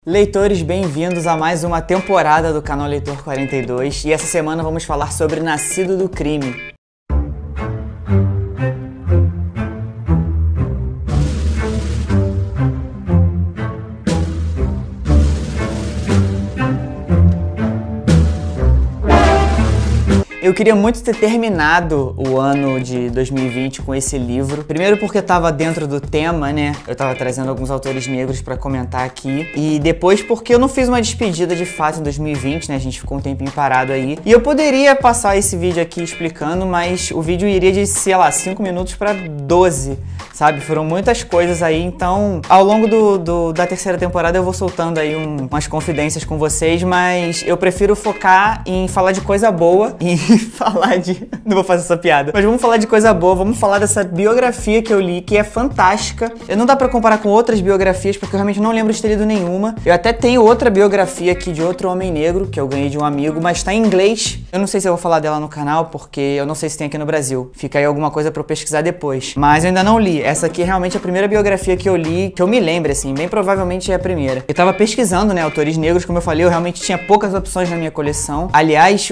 Leitores, bem-vindos a mais uma temporada do canal Leitor 42 e essa semana vamos falar sobre Nascido do Crime. Eu queria muito ter terminado o ano de 2020 com esse livro. Primeiro porque estava dentro do tema, né? Eu estava trazendo alguns autores negros para comentar aqui. E depois porque eu não fiz uma despedida de fato em 2020, né? A gente ficou um tempinho parado aí. E eu poderia passar esse vídeo aqui explicando, mas o vídeo iria de, sei lá, 5 minutos para 12, sabe? Foram muitas coisas aí. Então, ao longo da terceira temporada eu vou soltando aí umas confidências com vocês, mas eu prefiro focar em falar de coisa boa e falar de... Não vou fazer essa piada. Mas vamos falar de coisa boa, vamos falar dessa biografia que eu li, que é fantástica. Não dá pra comparar com outras biografias, porque eu realmente não lembro de ter lido nenhuma. Eu até tenho outra biografia aqui de outro homem negro, que eu ganhei de um amigo, mas tá em inglês. Eu não sei se eu vou falar dela no canal, porque eu não sei se tem aqui no Brasil. Fica aí alguma coisa pra eu pesquisar depois. Mas eu ainda não li. Essa aqui é realmente a primeira biografia que eu li, que eu me lembro, assim, bem provavelmente é a primeira. Eu tava pesquisando, né, autores negros, como eu falei, eu realmente tinha poucas opções na minha coleção. Aliás,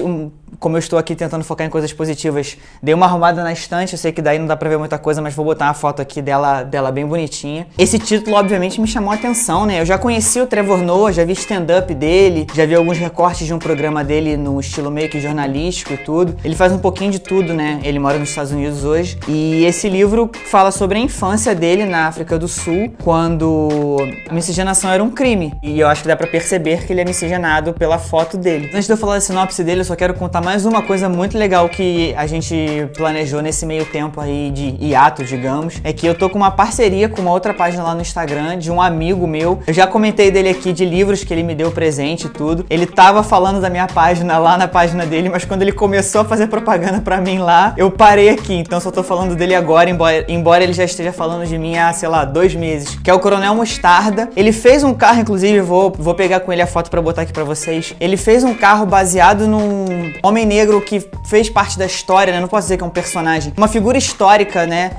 como eu estou aqui tentando focar em coisas positivas, dei uma arrumada na estante, eu sei que daí não dá pra ver muita coisa, mas vou botar uma foto aqui dela bem bonitinha. Esse título, obviamente, me chamou a atenção, né? Eu já conheci o Trevor Noah, já vi stand-up dele, já vi alguns recortes de um programa dele no estilo meio que jornalístico e tudo. Ele faz um pouquinho de tudo, né? Ele mora nos Estados Unidos hoje. E esse livro fala sobre a infância dele na África do Sul, quando a miscigenação era um crime. E eu acho que dá pra perceber que ele é miscigenado pela foto dele. Antes de eu falar da sinopse dele, eu só quero contar mais uma coisa muito legal que a gente planejou nesse meio tempo aí de hiato, digamos, é que eu tô com uma parceria com uma outra página lá no Instagram de um amigo meu. Eu já comentei dele aqui de livros que ele me deu presente e tudo. Ele tava falando da minha página lá na página dele, mas quando ele começou a fazer propaganda pra mim lá, eu parei aqui. Então só tô falando dele agora, embora ele já esteja falando de mim há, sei lá, 2 meses. Que é o Coronel Mostarda. Ele fez um carro, inclusive, vou pegar com ele a foto pra botar aqui pra vocês. Ele fez um carro baseado num homem negro que fez parte da história, né? Não posso dizer que é um personagem. Uma figura histórica, né?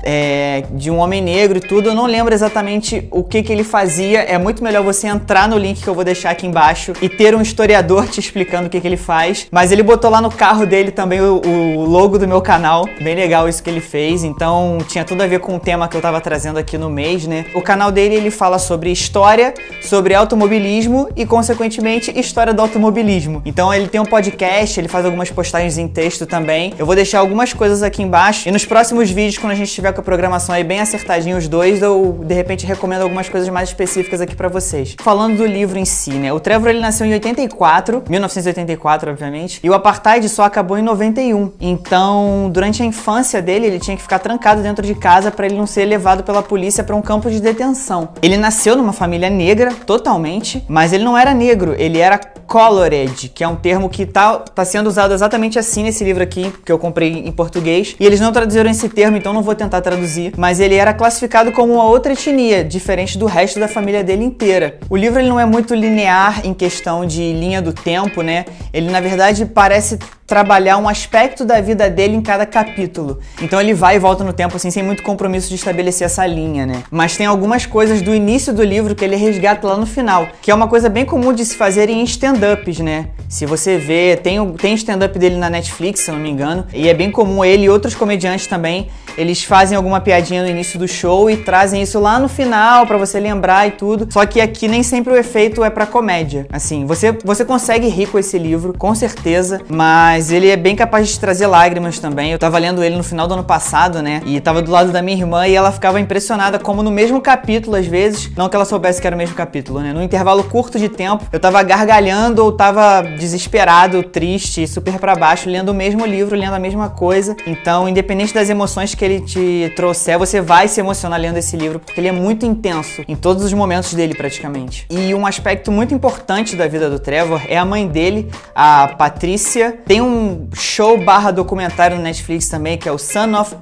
De um homem negro e tudo. Eu não lembro exatamente o que ele fazia. É muito melhor você entrar no link que eu vou deixar aqui embaixo e ter um historiador te explicando o que ele faz. Mas ele botou lá no carro dele também o logo do meu canal. Bem legal isso que ele fez. Então tinha tudo a ver com o tema que eu tava trazendo aqui no mês, né? O canal dele, ele fala sobre história, sobre automobilismo e, consequentemente, história do automobilismo. Então ele tem um podcast, ele faz algumas postagens em texto também. Eu vou deixar algumas coisas aqui embaixo e nos próximos vídeos, quando a gente tiver com a programação aí bem acertadinho os dois, eu de repente recomendo algumas coisas mais específicas aqui pra vocês. Falando do livro em si, né? O Trevor, ele nasceu em 1984, obviamente, e o Apartheid só acabou em 91. Então, durante a infância dele, ele tinha que ficar trancado dentro de casa pra ele não ser levado pela polícia pra um campo de detenção. Ele nasceu numa família negra, totalmente, mas ele não era negro, ele era colored, que é um termo que tá sendo usado exatamente assim nesse livro aqui, que eu comprei em português, e eles não traduziram esse termo, então não vou tentar traduzir, mas ele era classificado como uma outra etnia, diferente do resto da família dele inteira. O livro, ele não é muito linear em questão de linha do tempo, né? Ele, na verdade, parece trabalhar um aspecto da vida dele em cada capítulo. Então ele vai e volta no tempo, assim, sem muito compromisso de estabelecer essa linha, né? Mas tem algumas coisas do início do livro que ele resgata lá no final, que é uma coisa bem comum de se fazer em stand-ups, né? Se você vê, tem stand-up dele na Netflix, se eu não me engano, e é bem comum ele e outros comediantes também, eles fazem alguma piadinha no início do show e trazem isso lá no final pra você lembrar e tudo. Só que aqui nem sempre o efeito é pra comédia. Assim, você consegue rir com esse livro, com certeza, mas ele é bem capaz de te trazer lágrimas também. Eu tava lendo ele no final do ano passado, né? E tava do lado da minha irmã e ela ficava impressionada como no mesmo capítulo, às vezes, não que ela soubesse que era o mesmo capítulo, né? Num intervalo curto de tempo, eu tava gargalhando ou tava desesperado, triste, super pra baixo, lendo o mesmo livro, lendo a mesma coisa. Então, independente das emoções que ele te trouxer, você vai se emocionar lendo esse livro, porque ele é muito intenso em todos os momentos dele, praticamente. E um aspecto muito importante da vida do Trevor é a mãe dele, a Patrícia. Tem um show / documentário no Netflix também, que é o Son of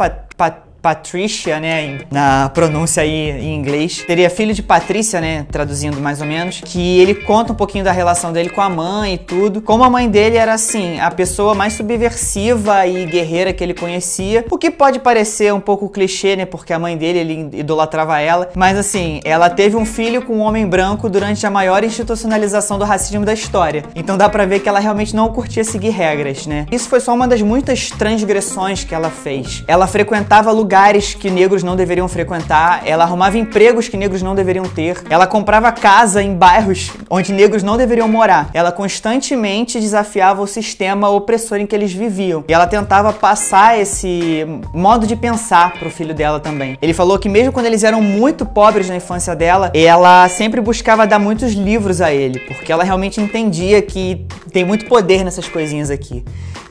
Patricia, né, na pronúncia aí em inglês. Seria filho de Patrícia, né, traduzindo mais ou menos, que ele conta um pouquinho da relação dele com a mãe e tudo. Como a mãe dele era, assim, a pessoa mais subversiva e guerreira que ele conhecia, o que pode parecer um pouco clichê, né, porque a mãe dele, ele idolatrava ela, mas assim, ela teve um filho com um homem branco durante a maior institucionalização do racismo da história. Então dá pra ver que ela realmente não curtia seguir regras, né. Isso foi só uma das muitas transgressões que ela fez. Ela frequentava lugares que negros não deveriam frequentar, ela arrumava empregos que negros não deveriam ter, ela comprava casa em bairros onde negros não deveriam morar. Ela constantemente desafiava o sistema opressor em que eles viviam. E ela tentava passar esse modo de pensar pro filho dela também. Ele falou que mesmo quando eles eram muito pobres na infância dela, ela sempre buscava dar muitos livros a ele, porque ela realmente entendia que tem muito poder nessas coisinhas aqui.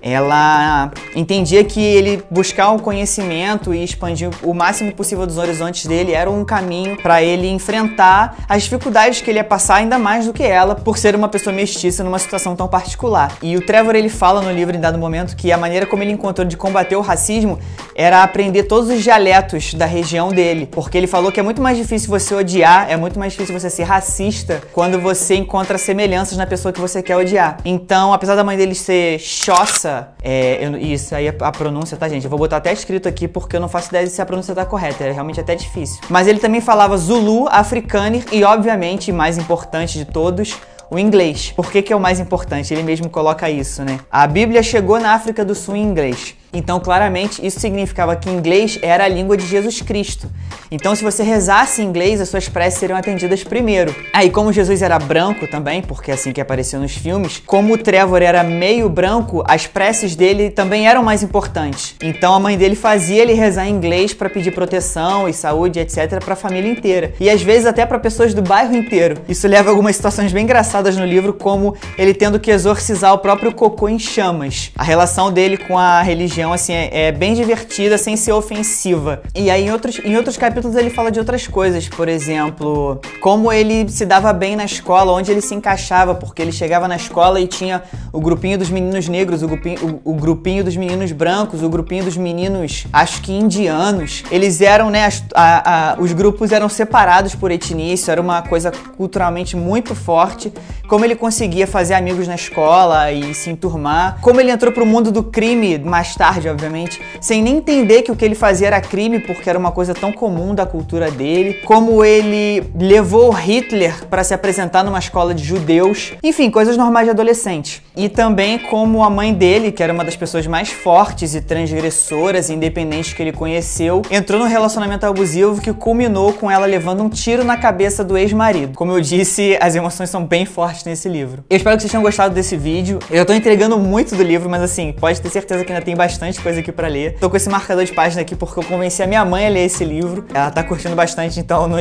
Ela entendia que ele buscar o conhecimento e expandir o máximo possível dos horizontes dele era um caminho para ele enfrentar as dificuldades que ele ia passar, ainda mais do que ela, por ser uma pessoa mestiça numa situação tão particular. E o Trevor, ele fala no livro em dado momento que a maneira como ele encontrou de combater o racismo era aprender todos os dialetos da região dele, porque ele falou que é muito mais difícil você odiar, é muito mais difícil você ser racista quando você encontra semelhanças na pessoa que você quer odiar. Então, apesar da mãe dele ser Xhosa, isso aí é a pronúncia, tá, gente? Eu vou botar até escrito aqui porque eu não faço ideia se a pronúncia tá correta, é realmente até difícil. Mas ele também falava Zulu, Afrikaner e, obviamente, mais importante de todos, o inglês. Por que que é o mais importante? Ele mesmo coloca isso, né? A Bíblia chegou na África do Sul em inglês. Então, claramente, isso significava que inglês era a língua de Jesus Cristo. Então, se você rezasse em inglês, as suas preces seriam atendidas primeiro. Aí, como Jesus era branco também, porque é assim que apareceu nos filmes, como o Trevor era meio branco, as preces dele também eram mais importantes. Então, a mãe dele fazia ele rezar em inglês para pedir proteção e saúde, etc, para a família inteira. E, às vezes, até para pessoas do bairro inteiro. Isso leva a algumas situações bem engraçadas no livro, como ele tendo que exorcizar o próprio cocô em chamas. A relação dele com a religião, assim, é bem divertida, sem ser ofensiva. E aí, em outros capítulos, ele fala de outras coisas. Por exemplo, como ele se dava bem na escola, onde ele se encaixava, porque ele chegava na escola e tinha o grupinho dos meninos negros, o grupinho dos meninos brancos, o grupinho dos meninos, acho que indianos. Eles eram, né, os grupos eram separados por etnia, isso era uma coisa culturalmente muito forte. Como ele conseguia fazer amigos na escola e se enturmar. Como ele entrou pro mundo do crime mais tarde, obviamente, sem nem entender que o que ele fazia era crime, porque era uma coisa tão comum da cultura dele. Como ele levou Hitler para se apresentar numa escola de judeus. Enfim, coisas normais de adolescente. E também como a mãe dele, que era uma das pessoas mais fortes e transgressoras e independentes que ele conheceu, entrou num relacionamento abusivo que culminou com ela levando um tiro na cabeça do ex-marido. Como eu disse, as emoções são bem fortes nesse livro. Eu espero que vocês tenham gostado desse vídeo. Eu tô entregando muito do livro, mas assim, pode ter certeza que ainda tem bastante coisa aqui pra ler. Tô com esse marcador de página aqui porque eu convenci a minha mãe a ler esse livro. Ela tá curtindo bastante, então eu não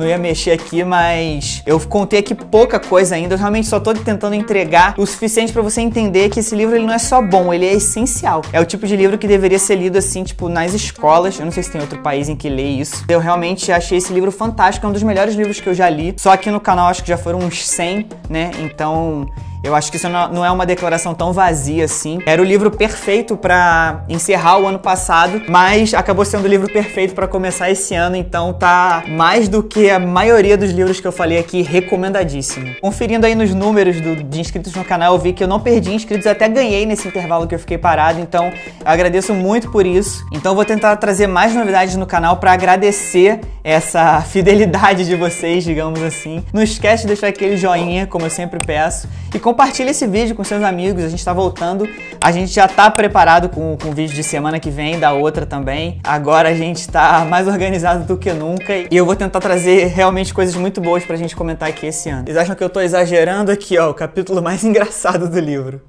ia mexer aqui, mas eu contei aqui pouca coisa ainda. Eu realmente só tô tentando entregar o suficiente pra você entender que esse livro, ele não é só bom, ele é essencial. É o tipo de livro que deveria ser lido assim, tipo, nas escolas. Eu não sei se tem outro país em que lê isso. Eu realmente achei esse livro fantástico, é um dos melhores livros que eu já li. Só aqui no canal acho que já foram uns 100, né? Então, eu acho que isso não é uma declaração tão vazia assim. Era o livro perfeito pra encerrar o ano passado, mas acabou sendo o livro perfeito pra começar esse ano, então tá mais do que a maioria dos livros que eu falei aqui, recomendadíssimo. Conferindo aí nos números de inscritos no canal, eu vi que eu não perdi inscritos, eu até ganhei nesse intervalo que eu fiquei parado, então eu agradeço muito por isso. Então eu vou tentar trazer mais novidades no canal pra agradecer essa fidelidade de vocês, digamos assim. Não esquece de deixar aquele joinha, como eu sempre peço, e compartilha esse vídeo com seus amigos. A gente tá voltando, a gente já tá preparado com o vídeo de semana que vem, da outra também. Agora a gente tá mais organizado do que nunca e eu vou tentar trazer realmente coisas muito boas pra gente comentar aqui esse ano. Vocês acham que eu tô exagerando? Aqui, ó, o capítulo mais engraçado do livro.